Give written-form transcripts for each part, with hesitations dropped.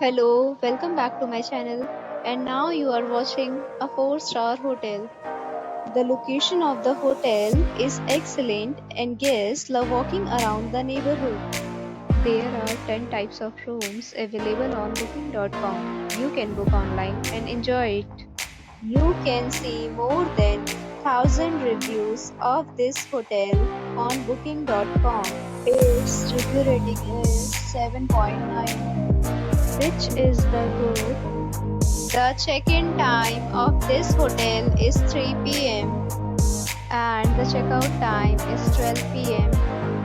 Hello, welcome back to my channel. And now you are watching a 4-star hotel. The location of the hotel is excellent and guests love walking around the neighborhood. There are 10 types of rooms available on booking.com. You can book online and enjoy it. You can see more than 1000 reviews of this hotel on booking.com. Its review rating is 7.9, which is the good. The check-in time of this hotel is 3 p.m. and the checkout time is 12 p.m.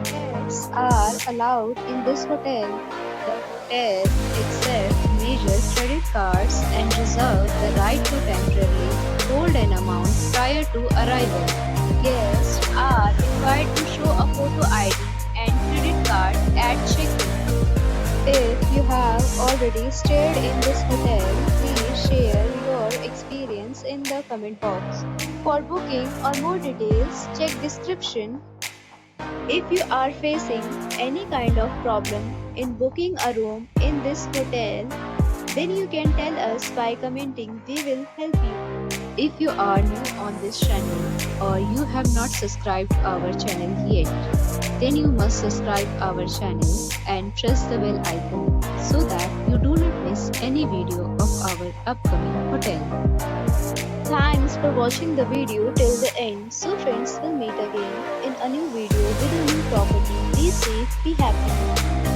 Pets are allowed in this hotel. The hotel accepts major credit cards and reserves the right to temporarily hold an amount prior to arrival. Guests are required to show a photo ID and credit card at check-in. If you have already stayed in this hotel, please share your experience in the comment box. For booking or more details, check description. If you are facing any kind of problem in booking a room in this hotel, then you can tell us by commenting. We will help you. If you are new on this channel or you have not subscribed our channel yet, then you must subscribe our channel and press the bell icon so that you do not miss any video of our upcoming hotel. Thanks for watching the video till the end. So friends, will meet again in a new video with a new property. Be safe, be happy.